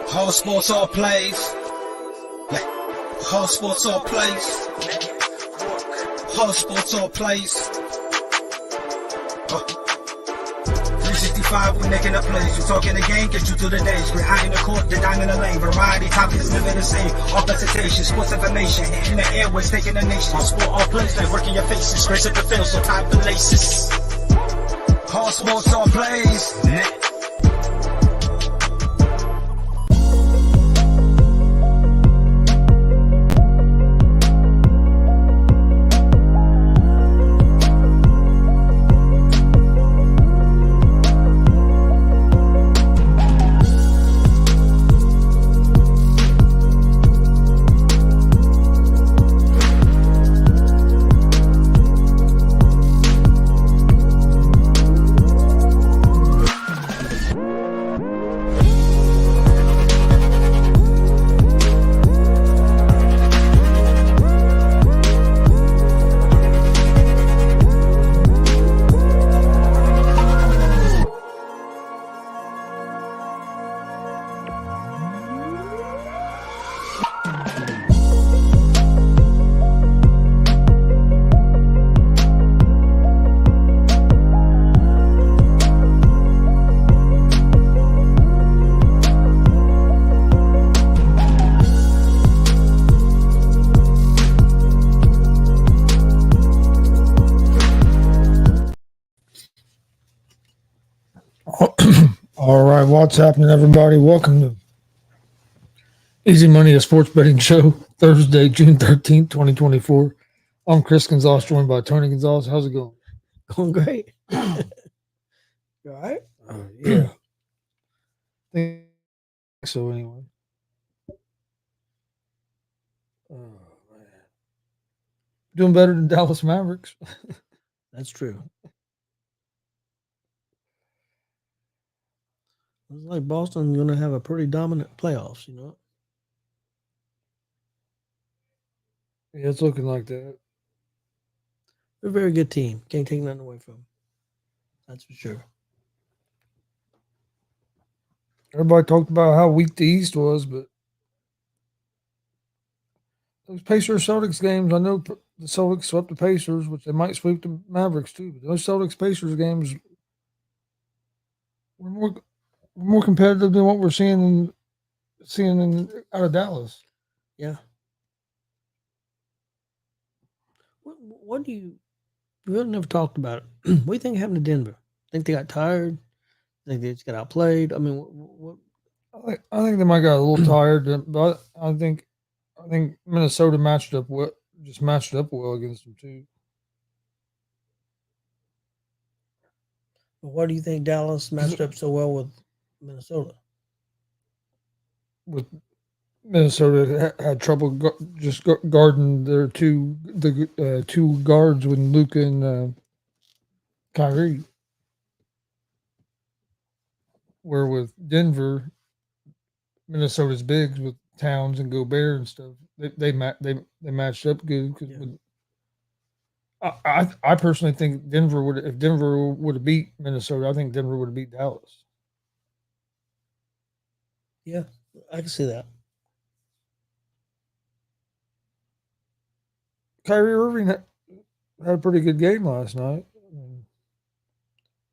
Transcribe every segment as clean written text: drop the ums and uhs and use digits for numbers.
Whole sports all plays. Yeah. Whole sports all plays. Whole sports all plays. 365, we making a plays. You talking the game, get you through the days. We're high in the court, the dime in the lane. Variety topics, living the same. All presentation, sports information. Hitting the airways, taking the nation. All sport, all plays, like working your faces. Grace at the field, so tie the laces. Whole sports all plays. All right, what's happening, everybody? Welcome to Easy Money, a sports betting show, Thursday, June 13th, 2024. I'm Chris Gonzalez, joined by Tony Gonzalez. How's it going? Going great. You all right? Yeah. I think so, anyway. Oh, man. Doing better than Dallas Mavericks. That's true. Looks like Boston's going to have a pretty dominant playoffs, you know? Yeah, it's looking like that. They're a very good team. Can't take nothing away from them. That's for sure. Everybody talked about how weak the East was, but those Pacers Celtics games, I know the Celtics swept the Pacers, which they might sweep the Mavericks too. But those Celtics Pacers games were more competitive than what we're seeing out of Dallas. Yeah. What do you – we really never talked about it. What do you think happened to Denver? Think they got tired? Think they just got outplayed? I mean, what I think they might got a little tired, but I think Minnesota matched up well against them too. Why do you think Dallas matched up so well with Minnesota? With Minnesota had trouble guarding their two guards with Luka and Kyrie. Where with Denver, Minnesota's bigs with Towns and Gobert and stuff, they matched up good. I personally think if Denver would have beat Minnesota, I think Denver would have beat Dallas. Yeah, I can see that. Kyrie Irving had a pretty good game last night.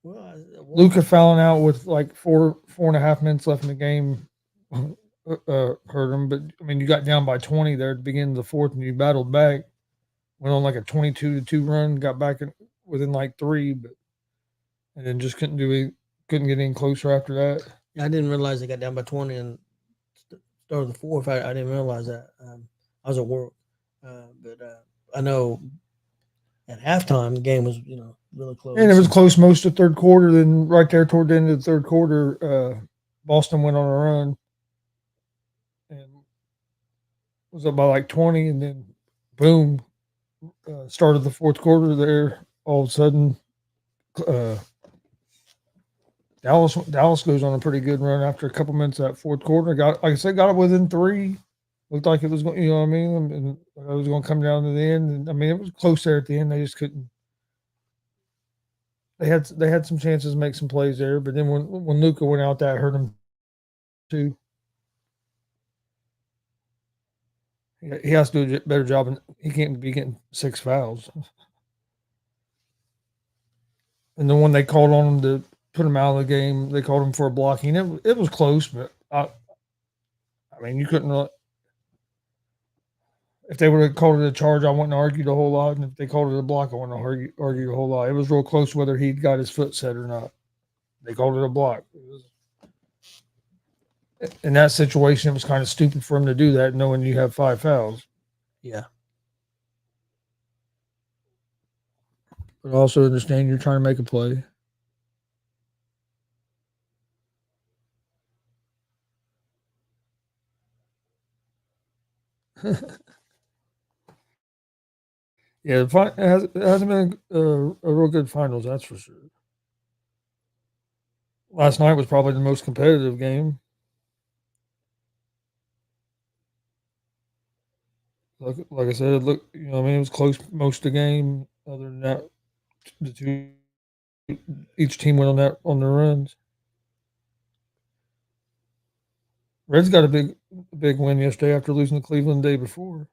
Well, Luka fouling out with like 4.5 minutes left in the game hurt him. But I mean, you got down by 20 there at the beginning of the fourth, and you battled back. Went on like a 22-2 run, got back within like 3, and then just couldn't get any closer after that. Yeah, I didn't realize they got down by 20 and started the fourth. I didn't realize that. I was at work, but I know at halftime the game was really close. And it was close most of the third quarter. Then right there toward the end of the third quarter, Boston went on a run and was up by like 20, and then boom, started the fourth quarter there. All of a sudden, Dallas goes on a pretty good run after a couple minutes of that fourth quarter. Got it within 3. Looked like it was going, you know what I mean? And it was going to come down to the end. And I mean, it was close there at the end. They just couldn't. They had some chances to make some plays there, but then when Luka went out, that hurt him too. He has to do a better job, and he can't be getting 6 fouls. And the one they called on him to put him out of the game, they called him for a blocking. It was close, but I mean, you couldn't really. If they would have called it a charge, I wouldn't have argued a whole lot. And if they called it a block, I wouldn't have argued a whole lot. It was real close whether he'd got his foot set or not. They called it a block. In that situation, it was kind of stupid for him to do that, knowing you have 5 fouls. Yeah. But also understand you're trying to make a play. Yeah, it hasn't been a real good finals, that's for sure. Last night was probably the most competitive game. Like I said, it was close most of the game. Other than that, each team went on their runs. Reds got a big win yesterday after losing to Cleveland the day before.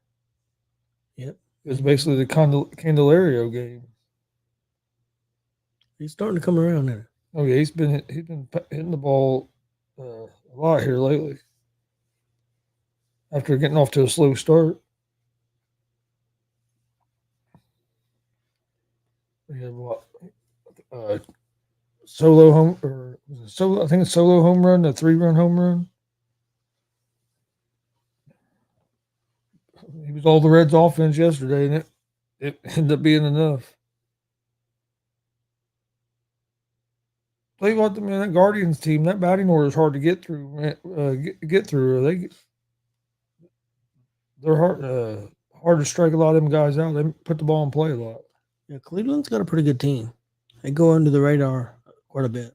Yep. It was basically the Candelario game. He's starting to come around there. Oh yeah, he's been hitting the ball a lot here lately. After getting off to a slow start, we have what solo home or solo? I think it's solo home run, a 3-run home run. He was all the Reds' offense yesterday, and it ended up being enough. Tell you what, man, that Guardians team, that batting order is hard to get through. Get through. They're hard to strike a lot of them guys out. They put the ball in play a lot. Yeah, Cleveland's got a pretty good team. They go under the radar quite a bit.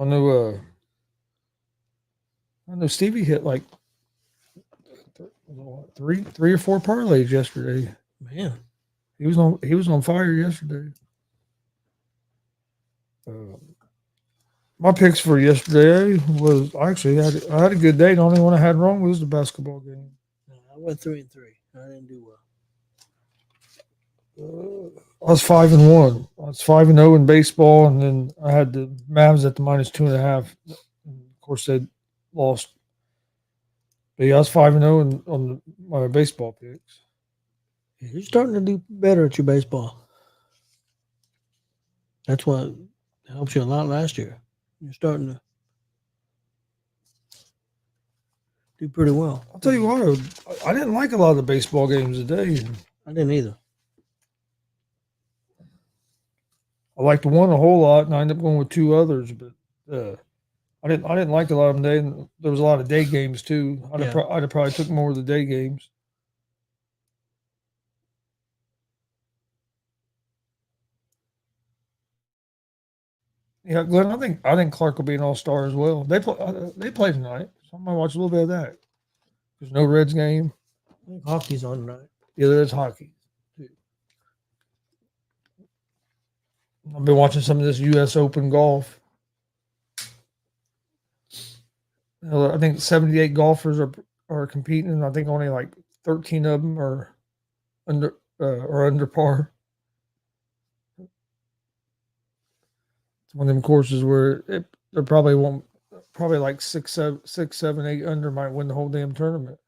I know Stevie hit like three or 4 parlays yesterday. Man, he was on fire yesterday. My picks for yesterday was I had a good day. The only one I had wrong was the basketball game. I went 3-3. I didn't do well. I was 5-1. I was 5-0 in baseball, and then I had the Mavs at the -2.5. Of course, they lost. But yeah, I was 5-0 on my baseball picks. You're starting to do better at your baseball. That's what helped you a lot last year. You're starting to do pretty well. I'll tell you what, I didn't like a lot of the baseball games today. I didn't either. I liked one a whole lot, and I ended up going with 2 others. But I didn't like a lot of them today. And there was a lot of day games too. I'd have probably took more of the day games. Yeah, Glenn, I think Clark will be an all-star as well. They play tonight, so I might watch a little bit of that. There's no Reds game. I think hockey's on tonight. Yeah, there is hockey. I've been watching some of this U.S. Open golf. I think 78 golfers are competing, and I think only like 13 of them are under par. It's one of them courses where they're probably like 6, 7, 8 under might win the whole damn tournament.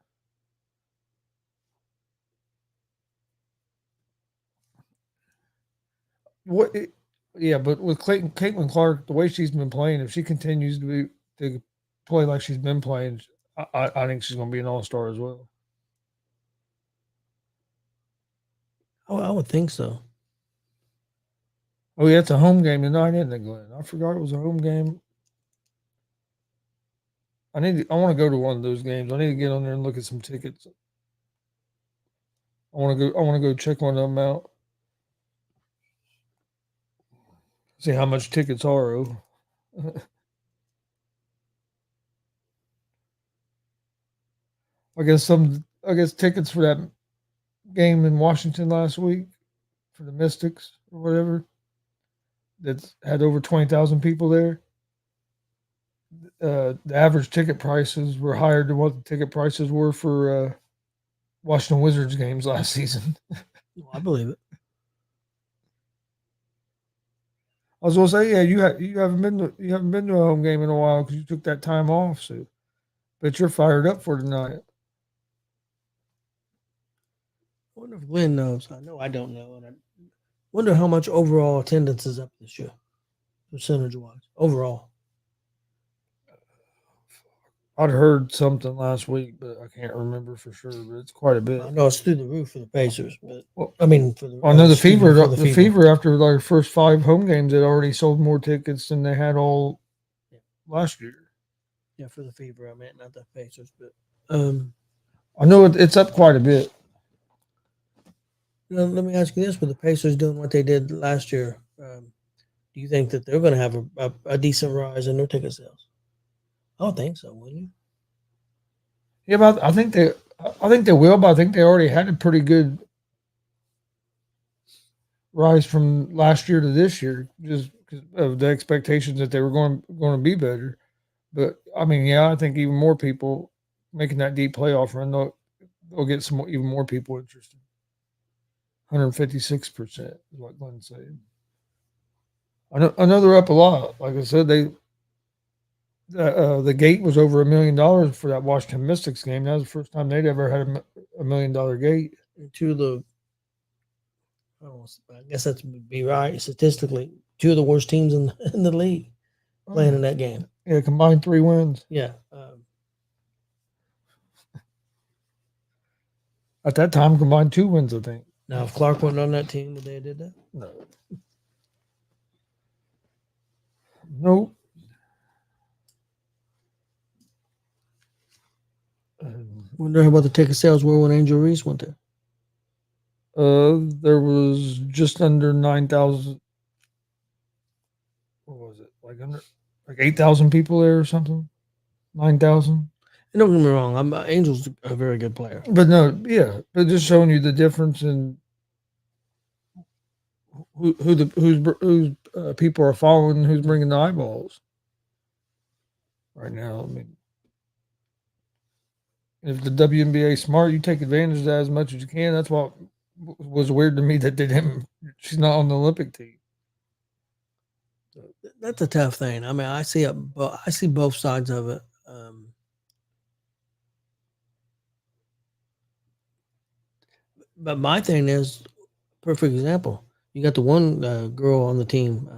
Yeah, but with Caitlin Clark, the way she's been playing, if she continues to play like she's been playing, I think she's going to be an all-star as well. Oh, I would think so. Oh yeah, it's a home game tonight, isn't it, Glenn? I forgot it was a home game. I want to go to one of those games. I need to get on there and look at some tickets. I want to go check one of them out. See how much tickets are. I guess tickets for that game in Washington last week for the Mystics or whatever. that's had over 20,000 people there. The average ticket prices were higher than what the ticket prices were for Washington Wizards games last season. Well, I believe it. I was gonna say, yeah, you haven't been to a home game in a while because you took that time off. So, but you're fired up for tonight. I wonder if Glenn knows. I know I don't know, and I wonder how much overall attendance is up this year, percentage wise. Overall, I'd heard something last week, but I can't remember for sure. But it's quite a bit. I know it's through the roof for the Pacers, but Well, I mean, for the I know the excuse me, Fever. for The Fever after their first 5 home games had already sold more tickets than they had all last year. Yeah, for the Fever, I meant not the Pacers, but I know it's up quite a bit. let me ask you this: with the Pacers doing what they did last year, do you think that they're going to have a decent rise in their ticket sales? I don't think so. Wouldn't you? Yeah, but I think they will. But I think they already had a pretty good rise from last year to this year, just because of the expectations that they were going to be better. But I mean, yeah, I think even more people making that deep playoff run, they'll get even more people interested. 156% is what Glenn's saying. I know they're up a lot. Like I said, the gate was over $1 million for that Washington Mystics game. That was the first time they'd ever had $1 million gate. To the, I guess that would be right statistically. 2 of the worst teams in the league playing in that game. Yeah, combined 3 wins. Yeah. At that time, combined 2 wins, I think. Now, if Clark wasn't on that team, would they have did that? No. Nope. Wonder what the ticket sales were when Angel Reese went there. There was just under 9,000. What was it? Like 8,000 people there or something? 9,000. And don't get me wrong, Angel's a very good player. But no, yeah, but just showing you the difference in who's people are following, who's bringing the eyeballs right now. I mean, if the WNBA is smart, you take advantage of that as much as you can. That's what was weird to me that they didn't. She's not on the Olympic team. That's a tough thing. I mean, I see both sides of it. But my thing is, perfect example. You got the one girl on the team,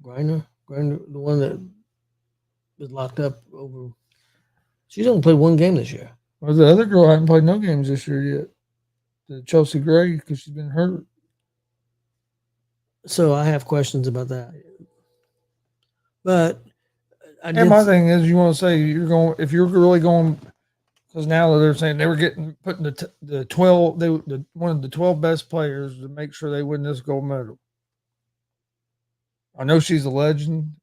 Griner, the one that was locked up over. She's only played 1 game this year. Well, the other girl hasn't played no games this year yet. The Chelsea Gray, because she's been hurt. So I have questions about that. But my thing is, you want to say if you're really going, because now they're saying they were putting the 12, one of the 12 best players to make sure they win this gold medal. I know she's a legend.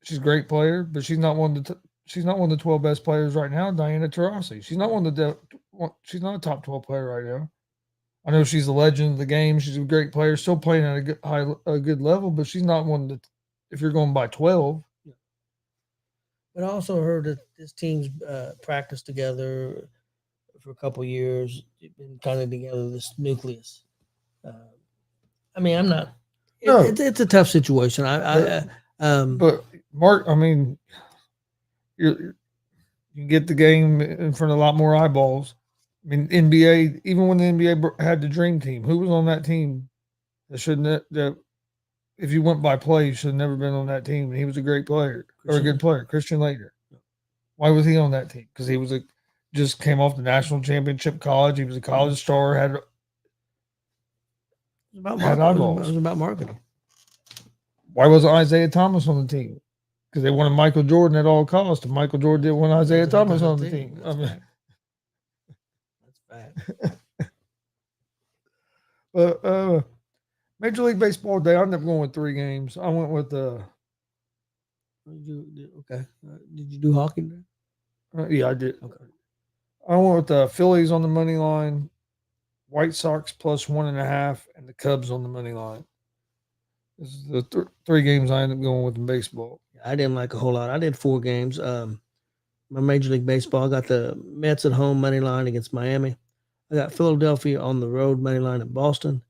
She's a great player, but she's not one of the 12 best players right now. Diana Taurasi. She's not she's not a top 12 player right now. I know she's a legend of the game. She's a great player, still playing at a good level, but she's not one that, if you're going by 12. But I also heard that this team's practiced together for a couple of years, been kind of together, this nucleus. I mean, I'm not. No. It's a tough situation. But Mark, I mean, you get the game in front of a lot more eyeballs. I mean, NBA, even when the NBA had the dream team, who was on that team that if you went by play, you should have never been on that team. And he was a great player or a good player, Christian Laettner. Why was he on that team? Because he was just came off the national championship college. He was a college star. Had eyeballs. It was about marketing. Why wasn't Isaiah Thomas on the team? Because they wanted Michael Jordan at all costs, and Michael Jordan didn't want Isaiah Thomas on the team. That's bad. But Major League Baseball Day, I ended up going with 3 games. I went with okay. Did you do hockey there? Yeah, I did. Okay. I went with the Phillies on the money line, White Sox plus 1.5, and the Cubs on the money line. This is the 3 games I ended up going with in baseball. I didn't like a whole lot. I did 4 games. My Major League Baseball, I got the Mets at home money line against Miami. I got Philadelphia on the road money line at Boston.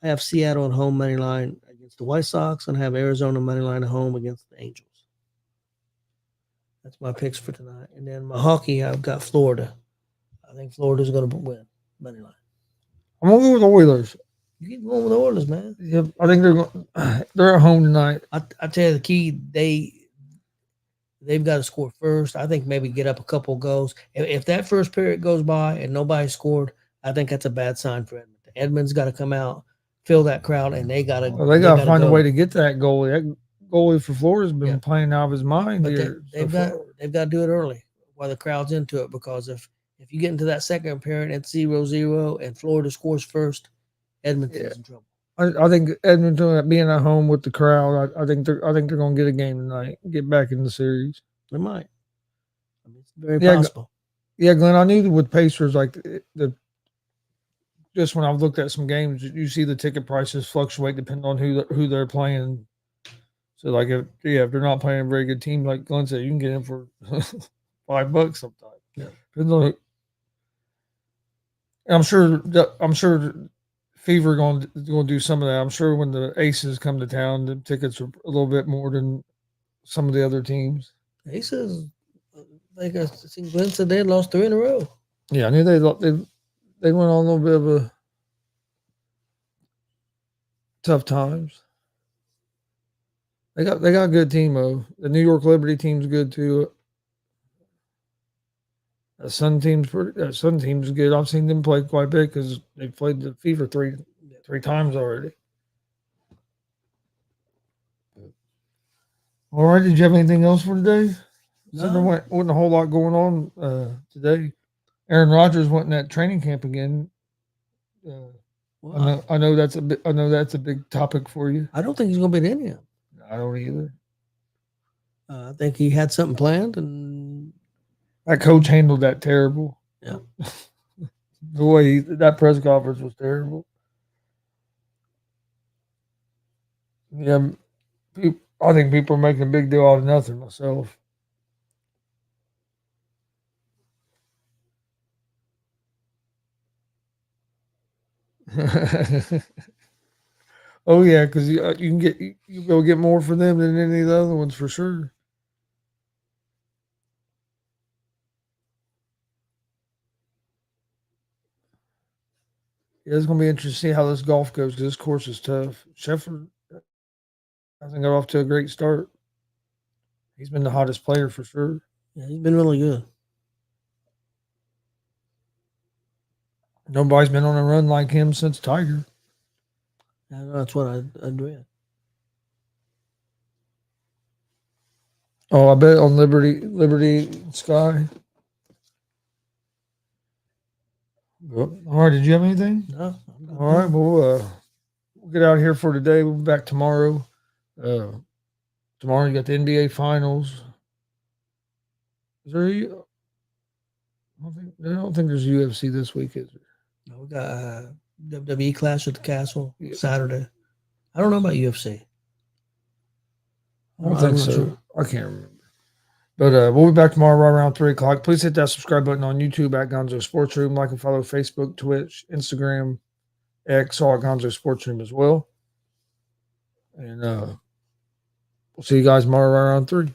I have Seattle at home money line against the White Sox, and I have Arizona money line at home against the Angels. That's my picks for tonight. And then my hockey, I've got Florida. I think Florida's going to win money line. I'm gonna go with the Oilers. You keep going with the Oilers, man. Yep, I think they're at home tonight. I tell you the key, they've got to score first. I think maybe get up a couple goals. If that first period goes by and nobody scored, I think that's a bad sign for Edmonton. Edmonton's got to come out, fill that crowd, and they got to. Well, they got to find a way to get that goalie. That goalie for Florida's been playing out of his mind but here. They've got to do it early while the crowd's into it, because if you get into that second period at 0-0 and Florida scores first, Edmonton's in trouble. I think Edmonton being at home with the crowd, I think they're going to get a game tonight, get back in the series. They might. I mean, it's very possible. Yeah, Glenn, I knew with Pacers, like just when I've looked at some games, you see the ticket prices fluctuate depending on who they're playing. So, like, if they're not playing a very good team, like Glenn said, you can get in for $5 sometimes. Yeah, depends on. I'm sure Fever going to do some of that. I'm sure when the Aces come to town, the tickets are a little bit more than some of the other teams. Aces, like I think Glenn said, they lost 3 in a row. Yeah, I knew they went on a little bit of a tough times. They got a good team though. The New York Liberty team's good too. The Sun team's good. I've seen them play quite a bit because they played the Fever three times already. All right. Did you have anything else for today? No. There wasn't a whole lot going on today. Aaron Rodgers went in that training camp again. I know that's a big topic for you. I don't think he's going to be in here. I don't either. I think he had something planned, and that coach handled that terrible. Yeah, the way that press conference was terrible. Yeah, I think people are making a big deal out of nothing. Myself. Oh yeah, because you can go get more for them than any of the other ones for sure. Yeah, it's going to be interesting to see how this golf goes because this course is tough. Scheffler hasn't got off to a great start. He's been the hottest player for sure. Yeah, he's been really good. Nobody's been on a run like him since Tiger. I know, that's what I read. Oh, I bet on Liberty Sky. All right, did you have anything? No. All right, we'll get out of here for today. We'll be back tomorrow. Tomorrow you got the NBA Finals. Is there? I don't think there's UFC this week, is there? No, we got WWE Clash at the Castle Saturday. I don't know about UFC. I don't think so. Sure. I can't remember. But we'll be back tomorrow right around 3 o'clock. Please hit that subscribe button on YouTube at Gonzo Sports Room. Like and follow Facebook, Twitch, Instagram, X, all at Gonzo Sports Room as well. And we'll see you guys tomorrow right around 3.